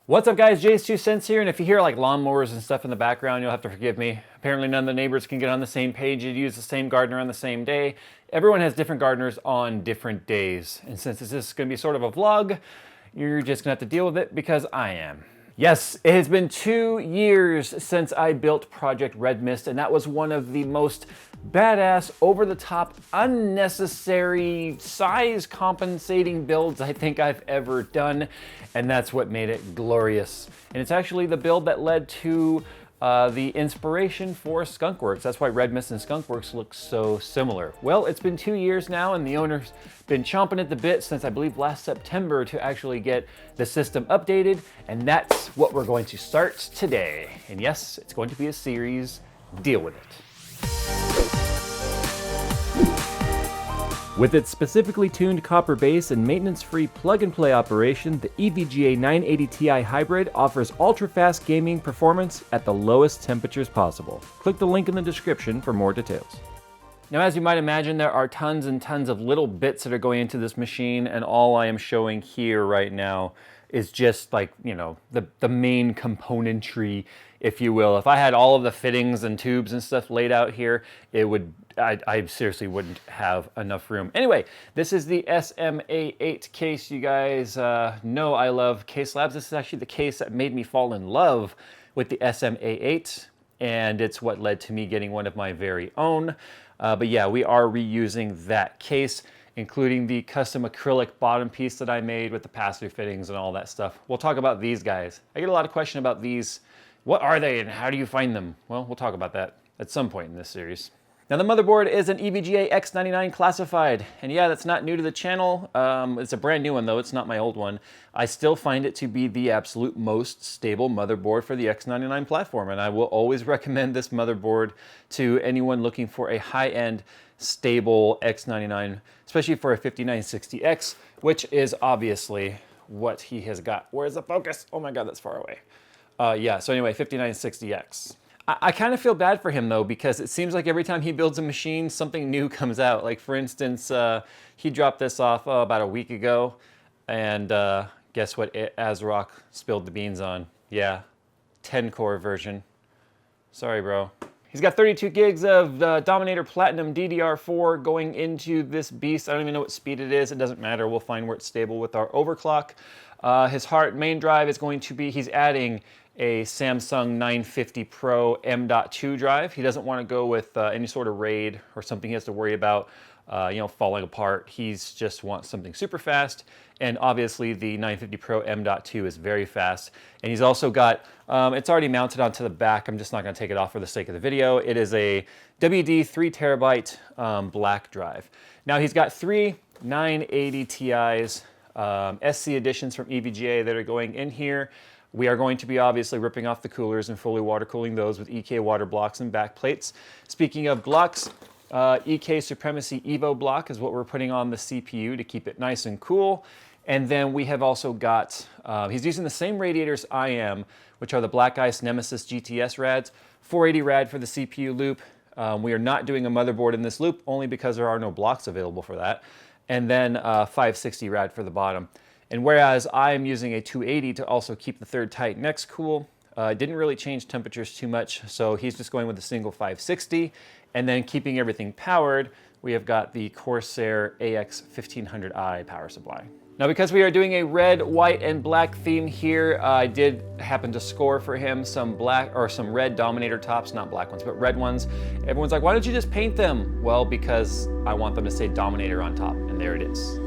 What's up guys, JayzTwoCents here, and if you hear like lawnmowers and stuff in the background, you'll have to forgive me. Apparently none of the neighbors can get on the same page and use the same gardener on the same day. Everyone has different gardeners on different days, and since this is going to be sort of a vlog, you're just going to have to deal with it because I am. Yes, it has been 2 years since I built Project Red Mist, and that was one of the most badass, over-the-top, unnecessary, size-compensating builds I think I've ever done, and that's what made it glorious. And it's actually the build that led to the inspiration for Skunkworks. That's why Red Mist and Skunkworks look so similar. Well, it's been 2 years now, and the owner's been chomping at the bit since I believe last September to actually get the system updated, and that's what we're going to start today. And yes, it's going to be a series. Deal with it. With its specifically tuned copper base and maintenance-free plug-and-play operation, the EVGA 980 Ti Hybrid offers ultra-fast gaming performance at the lowest temperatures possible. Click the link in the description for more details. Now, as you might imagine, there are tons and tons of little bits that are going into this machine, and all I am showing here right now is just like, you know, the main componentry, if you will. If I had all of the fittings and tubes and stuff laid out here, it would, I seriously wouldn't have enough room. Anyway, this is the SMA8 case. You guys know I love case labs. This is actually the case that made me fall in love with the SMA8, and it's what led to me getting one of my very own. But yeah, we are reusing that case, including the custom acrylic bottom piece that I made with the pass-through fittings and all that stuff. We'll talk about these guys. I get a lot of questions about these. What are they and how do you find them? Well, we'll talk about that at some point in this series. Now, the motherboard is an EVGA X99 classified, and yeah, that's not new to the channel. It's a brand new one though, it's not my old one. I still find it to be the absolute most stable motherboard for the X99 platform, and I will always recommend this motherboard to anyone looking for a high-end, stable X99, especially for a 5960X, which is obviously what he has got. Where's the focus? Oh my God, that's far away. Yeah, so anyway, 5960X. I kind of feel bad for him though, because it seems like every time he builds a machine, something new comes out. Like for instance, he dropped this off about a week ago, and guess what ASRock spilled the beans on? Yeah, 10-core version. Sorry, bro. He's got 32 gigs of Dominator Platinum DDR4 going into this beast. I don't even know what speed it is. It doesn't matter. We'll find where it's stable with our overclock. His main drive is going to be, he's adding a Samsung 950 Pro M.2 drive. He doesn't want to go with any sort of RAID or something he has to worry about, you know, falling apart. He's just wants something super fast. And obviously the 950 Pro M.2 is very fast. And he's also got, it's already mounted onto the back. I'm just not going to take it off for the sake of the video. It is a WD 3 terabyte black drive. Now he's got 3 980 Ti's, SC editions from EVGA that are going in here. We are going to be obviously ripping off the coolers and fully water cooling those with EK water blocks and back plates. Speaking of blocks, EK Supremacy Evo block is what we're putting on the CPU to keep it nice and cool. And then we have also got, he's using the same radiators I am, which are the Black Ice Nemesis GTS rads, 480 rad for the CPU loop. We are not doing a motherboard in this loop only because there are no blocks available for that. And then 560 rad for the bottom. And whereas I'm using a 280 to also keep the third Titan X cool, didn't really change temperatures too much, so he's just going with a single 560. And then keeping everything powered, we have got the Corsair AX 1500i power supply. Now, because we are doing a red, white, and black theme here, I did happen to score for him some black or some red Dominator tops, not black ones, but red ones. Everyone's like, why don't you just paint them? Well, because I want them to say Dominator on top, and there it is.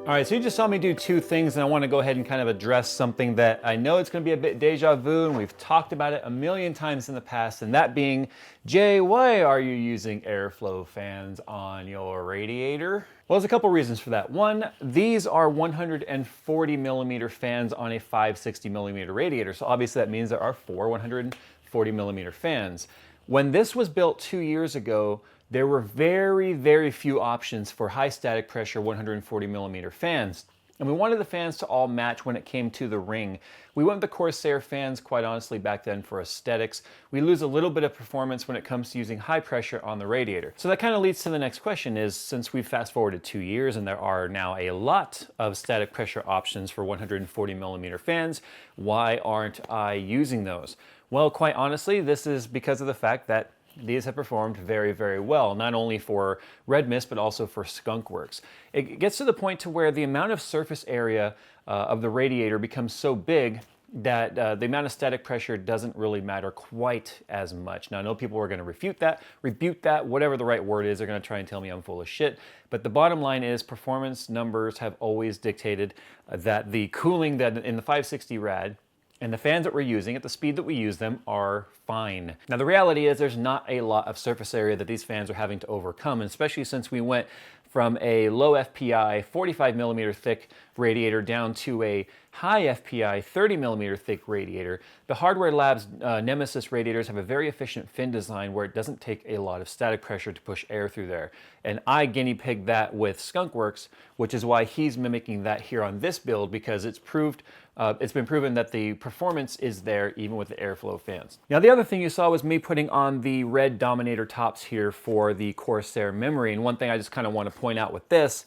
All right, so you just saw me do two things, and I want to go ahead and kind of address something that I know it's going to be a bit deja vu, and we've talked about it a million times in the past, and that being, Jay, why are you using airflow fans on your radiator? Well, there's a couple reasons for that. One, these are 140 millimeter fans on a 560 millimeter radiator, so obviously that means there are four 140 millimeter fans. When this was built 2 years ago, there were very, very few options for high static pressure 140 millimeter fans. And we wanted the fans to all match when it came to the ring. We went with the Corsair fans, quite honestly, back then for aesthetics. We lose a little bit of performance when it comes to using high pressure on the radiator. So that kind of leads to the next question is, since we've fast forwarded 2 years and there are now a lot of static pressure options for 140 millimeter fans, why aren't I using those? Well, quite honestly, this is because of the fact that these have performed very, very well, not only for Red Mist, but also for Skunkworks. It gets to the point to where the amount of surface area of the radiator becomes so big that the amount of static pressure doesn't really matter quite as much. Now, I know people are going to rebuke that, whatever the right word is. They're going to try and tell me I'm full of shit. But the bottom line is performance numbers have always dictated that the cooling that in the 560 rad and the fans that we're using at the speed that we use them are fine. Now the reality is there's not a lot of surface area that these fans are having to overcome, and especially since we went from a low FPI 45 millimeter thick radiator down to a high FPI 30 millimeter thick radiator. The Hardware Labs Nemesis radiators have a very efficient fin design where it doesn't take a lot of static pressure to push air through there. And I guinea pigged that with Skunkworks, which is why he's mimicking that here on this build, because it's been proven that the performance is there even with the airflow fans. Now the other thing you saw was me putting on the red Dominator tops here for the Corsair memory. And one thing I just kind of want to point out with this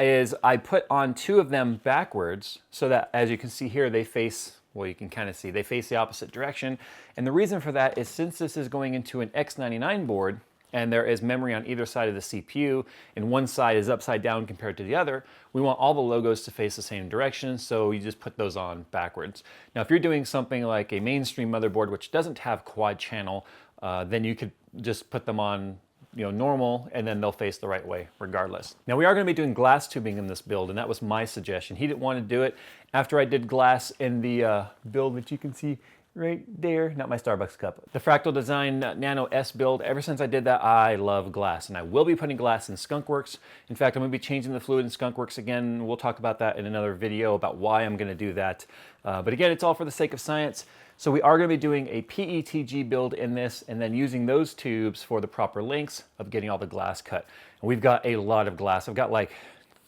is I put on two of them backwards so that, as you can see here, they face, well, you can kind of see, they face the opposite direction. And the reason for that is since this is going into an X99 board, and there is memory on either side of the CPU, and one side is upside down compared to the other, we want all the logos to face the same direction, so you just put those on backwards. Now, if you're doing something like a mainstream motherboard which doesn't have quad channel, then you could just put them on normal, and then they'll face the right way regardless. Now we are going to be doing glass tubing in this build, and that was my suggestion. He didn't want to do it. After I did glass in the build that you can see right there, not my Starbucks cup, the Fractal Design Nano S build, ever since I did that, I love glass, and I will be putting glass in Skunkworks. In fact, I'm going to be changing the fluid in Skunkworks again. We'll talk about that in another video about why I'm going to do that. But again, it's all for the sake of science. So we are going to be doing a PETG build in this, and then using those tubes for the proper lengths of getting all the glass cut. And we've got a lot of glass. I've got like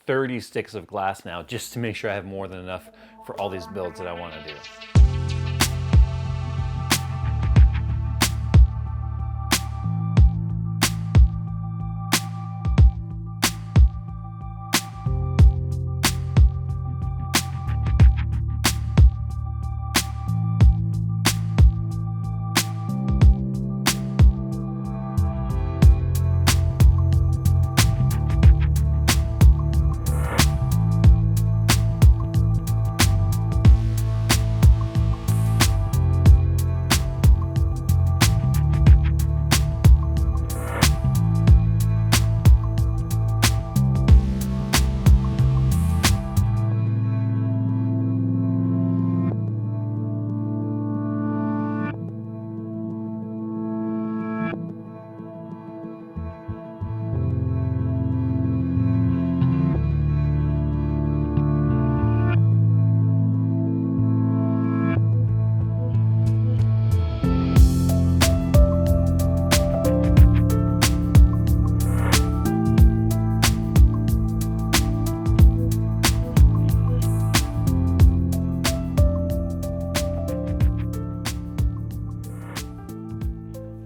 30 sticks of glass now, just to make sure I have more than enough for all these builds that I want to do.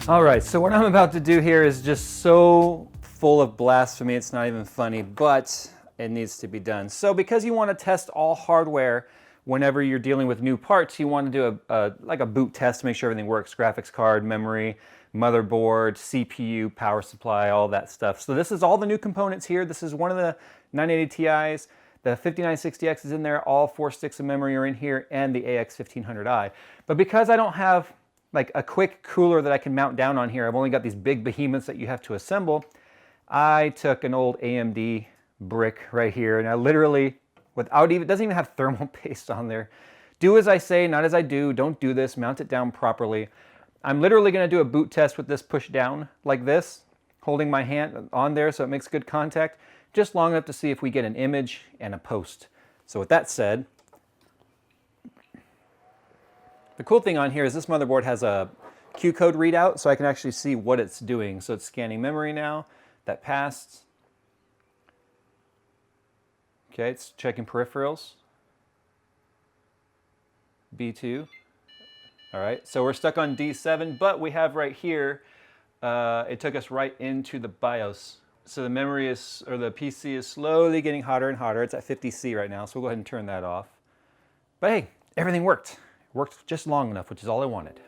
All right, so what I'm about to do here is just so full of blasphemy, it's not even funny, but it needs to be done. So because you want to test all hardware whenever you're dealing with new parts, you want to do like a boot test to make sure everything works, graphics card, memory, motherboard, CPU, power supply, all that stuff. So this is all the new components here. This is one of the 980 Ti's. The 5960X is in there, all 4 sticks of memory are in here, and the AX1500i. But because I don't have like a quick cooler that I can mount down on here, I've only got these big behemoths that you have to assemble. I took an old AMD brick right here. And I literally, without even, it doesn't even have thermal paste on there. Do as I say, not as I do. Don't do this. Mount it down properly. I'm literally going to do a boot test with this push down like this, holding my hand on there so it makes good contact, just long enough to see if we get an image and a post. So with that said, the cool thing on here is this motherboard has a Q code readout, so I can actually see what it's doing. So it's scanning memory now. That passed. Okay, it's checking peripherals. B2. All right, so we're stuck on D7, but we have right here, it took us right into the BIOS. So the memory is, or the PC is slowly getting hotter and hotter. It's at 50C right now, so we'll go ahead and turn that off. But hey, everything worked. Worked just long enough, which is all I wanted.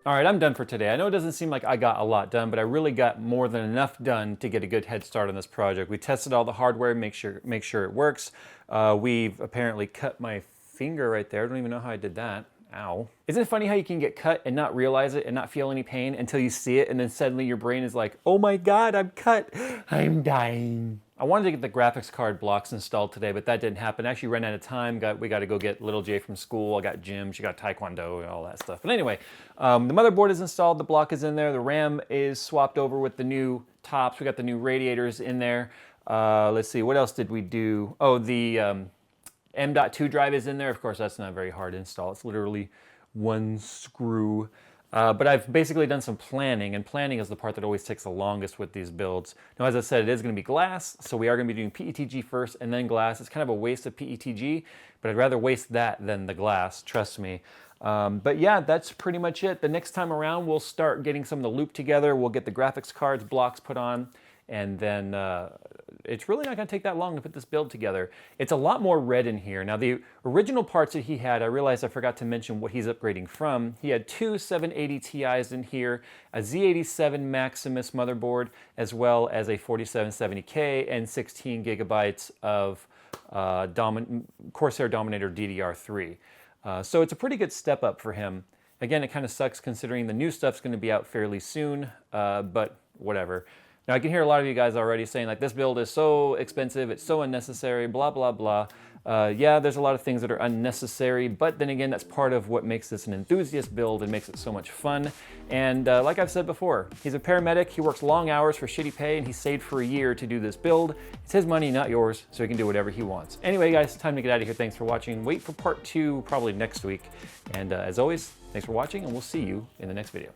All right, I'm done for today. I know it doesn't seem like I got a lot done, but I really got more than enough done to get a good head start on this project. We tested all the hardware, make sure it works. We've apparently cut my finger right there. I don't even know how I did that. Ow. Isn't it funny how you can get cut and not realize it and not feel any pain until you see it, and then suddenly your brain is like, oh my God, I'm cut. I'm dying. I wanted to get the graphics card blocks installed today, but that didn't happen. I actually ran out of time. We got to go get little Jay from school. I got gym. She got taekwondo and all that stuff. But anyway, the motherboard is installed. The block is in there. The RAM is swapped over with the new tops. We got the new radiators in there. Let's see, what else did we do? Oh, the M.2 drive is in there. Of course, that's not very hard to install. It's literally one screw. But I've basically done some planning, and planning is the part that always takes the longest with these builds. Now, as I said, it is going to be glass, so we are going to be doing PETG first and then glass. It's kind of a waste of PETG, but I'd rather waste that than the glass, trust me. But yeah, that's pretty much it. The next time around, we'll start getting some of the loop together. We'll get the graphics cards, blocks put on, and then it's really not going to take that long to put this build together. It's a lot more red in here. Now, the original parts that he had, I realized I forgot to mention what he's upgrading from. He had two 780 Ti's in here, a Z87 Maximus motherboard, as well as a 4770K and 16 gigabytes of Corsair Dominator DDR3. So it's a pretty good step up for him. Again, it kind of sucks considering the new stuff's going to be out fairly soon, but whatever. Now, I can hear a lot of you guys already saying, like, this build is so expensive, it's so unnecessary, blah, blah, blah. Yeah, there's a lot of things that are unnecessary, but then again, that's part of what makes this an enthusiast build and makes it so much fun. And like I've said before, he's a paramedic, he works long hours for shitty pay, and he saved for a year to do this build. It's his money, not yours, so he can do whatever he wants. Anyway, guys, time to get out of here. Thanks for watching. Wait for part 2 probably next week. And as always, thanks for watching, and we'll see you in the next video.